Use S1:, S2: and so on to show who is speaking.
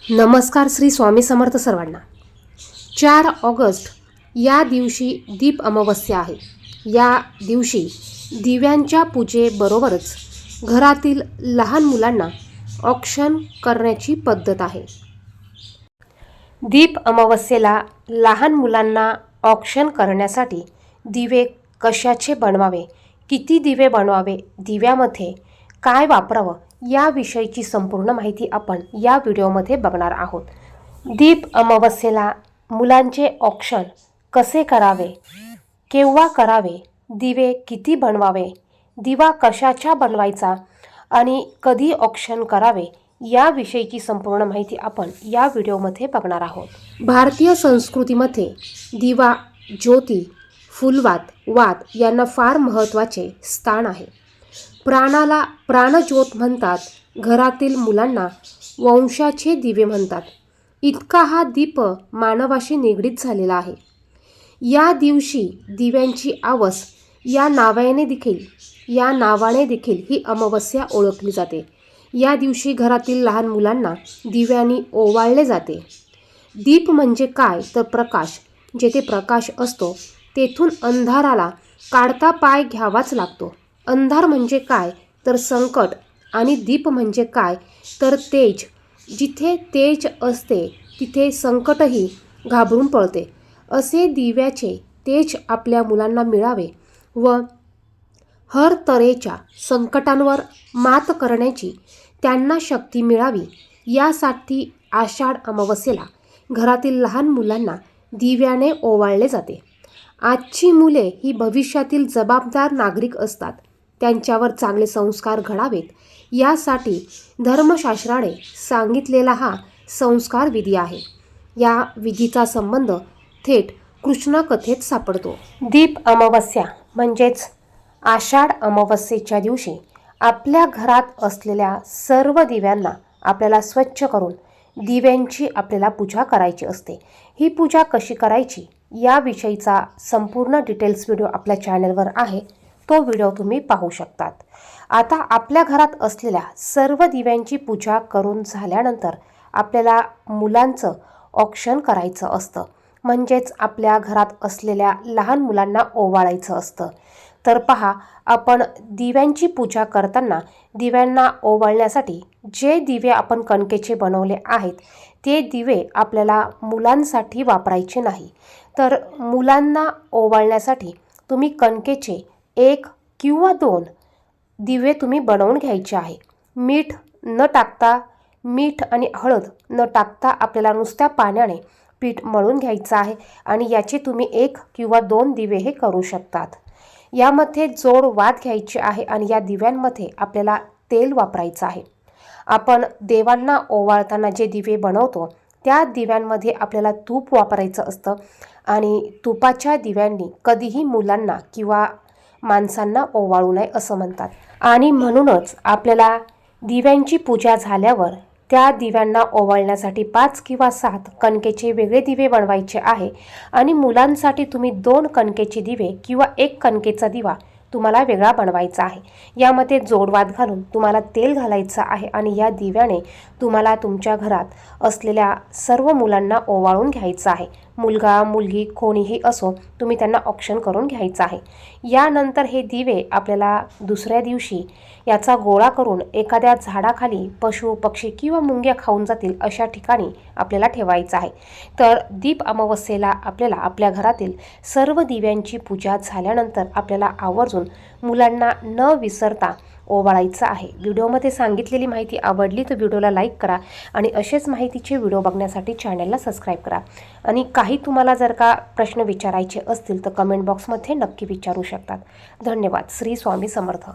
S1: नमस्कार. श्री स्वामी समर्थ सर्वांना. 4 ऑगस्ट या दिवशी दीप अमावस्या आहे. या दिवशी दिव्यांच्या पूजेबरोबरच घरातील लहान मुलांना औक्षण करण्याची पद्धत आहे. दीप अमावस्येला लहान मुलांना औक्षण करण्यासाठी दिवे कशाचे बनवावे, किती दिवे बनवावे, दिव्यामध्ये काय वापरावं याविषयीची संपूर्ण माहिती आपण या व्हिडिओमध्ये बघणार आहोत. दीप अमावस्येला मुलांचे औक्षण कसे करावे, केव्हा करावे, दिवे किती बनवावे, दिवा कशाचा बनवायचा आणि कधी औक्षण करावे याविषयीची संपूर्ण माहिती आपण या व्हिडिओमध्ये बघणार आहोत. भारतीय संस्कृतीमध्ये दिवा, ज्योती, फुलवात, वात यांना फार महत्त्वाचे स्थान आहे. प्राणाला प्राणज्योत म्हणतात. घरातील मुलांना वंशाचे दिवे म्हणतात. इतका हा दीप मानवाशी निगडीत झालेला आहे. या दिवशी दिव्यांची आवस या नावाने देखील ही अमावस्या ओळखली जाते. या दिवशी घरातील लहान मुलांना दिव्यांनी ओवाळले जाते. दीप म्हणजे काय तर प्रकाश. जेथे प्रकाश असतो तेथून अंधाराला काढता पाय घ्यावाच लागतो. अंधार म्हणजे काय तर संकट आणि दीप म्हणजे काय तर तेज. जिथे तेज असते तिथे संकटही घाबरून पळते. असे दिव्याचे तेज आपल्या मुलांना मिळावे व हर तऱ्हेच्या संकटांवर मात करण्याची त्यांना शक्ती मिळावी यासाठी आषाढ अमावस्येला घरातील लहान मुलांना दिव्याने ओवाळले जाते. आजची मुले ही भविष्यातील जबाबदार नागरिक असतात. त्यांच्यावर चांगले संस्कार घडावेत यासाठी धर्मशास्त्राने सांगितलेला हा संस्कार विधी आहे. या विधीचा संबंध थेट कृष्ण कथेत सापडतो. दीप अमावस्या म्हणजेच आषाढ अमावस्येच्या दिवशी आपल्या घरात असलेल्या सर्व दिव्यांना आपल्याला स्वच्छ करून दिव्यांची आपल्याला पूजा करायची असते. ही पूजा कशी करायची याविषयीचा संपूर्ण डिटेल्स व्हिडिओ आपल्या चॅनलवर आहे. तो व्हिडिओ तुम्ही पाहू शकतात. आता आपल्या घरात असलेल्या सर्व दिव्यांची पूजा करून झाल्यानंतर आपल्याला मुलांचं औक्षण करायचं असतं. म्हणजेच आपल्या घरात असलेल्या लहान मुलांना ओवाळायचं असतं. तर पहा, आपण दिव्यांची पूजा करताना दिव्यांना ओवाळण्यासाठी जे दिवे आपण कणकेचे बनवले आहेत ते दिवे आपल्याला मुलांसाठी वापरायचे नाही. तर मुलांना ओवाळण्यासाठी तुम्ही कणकेचे 1 किंवा 2 दिवे तुम्ही बनवून घ्यायचे आहे. मीठ आणि हळद न टाकता आपल्याला नुसत्या पाण्याने पीठ मळून घ्यायचं आहे आणि याचे तुम्ही 1 किंवा 2 दिवे हे करू शकतात. यामध्ये जोड वात घ्यायची आहे आणि या दिव्यांमध्ये आपल्याला तेल वापरायचं आहे. आपण देवांना ओवाळताना जे दिवे बनवतो त्या दिव्यांमध्ये आपल्याला तूप वापरायचं असतं आणि तुपाच्या दिव्यांनी कधीही मुलांना किंवा माणसांना ओवाळू नये असं म्हणतात. आणि म्हणूनच आपल्याला दिव्यांची पूजा झाल्यावर त्या दिव्यांना ओवाळण्यासाठी 5 किंवा 7 कणकेचे वेगळे दिवे बनवायचे आहे आणि मुलांसाठी तुम्ही 2 कणकेचे दिवे किंवा 1 कणकेचा दिवा तुम्हाला वेगळा बनवायचा आहे. यामध्ये जोडवात घालून तुम्हाला तेल घालायचं आहे आणि या दिव्याने तुम्हाला तुमच्या घरात असलेल्या सर्व मुलांना ओवाळून घ्यायचं आहे. मुलगा मुलगी कोणीही असो, तुम्ही त्यांना औक्षण करून घ्यायचं आहे. यानंतर हे दिवे आपल्याला दुसऱ्या दिवशी याचा गोळा करून एखाद्या झाडाखाली पशु पक्षी किंवा मुंग्या खाऊन जातील अशा ठिकाणी आपल्याला ठेवायचं आहे. तर दीप अमावस्येला आपल्याला आपल्या घरातील सर्व दिव्यांची पूजा झाल्यानंतर आपल्याला आवर्जून मुलांना न विसरता ओवाळायचं आहे. व्हिडिओमध्ये सांगितलेली माहिती आवडली तर व्हिडिओला लाईक करा आणि असेच माहितीचे व्हिडिओ बघण्यासाठी चॅनलला सबस्क्राईब करा. आणि काही तुम्हाला जर का प्रश्न विचारायचे असतील तर कमेंट बॉक्समध्ये नक्की विचारू शकतात. धन्यवाद. श्री स्वामी समर्थ.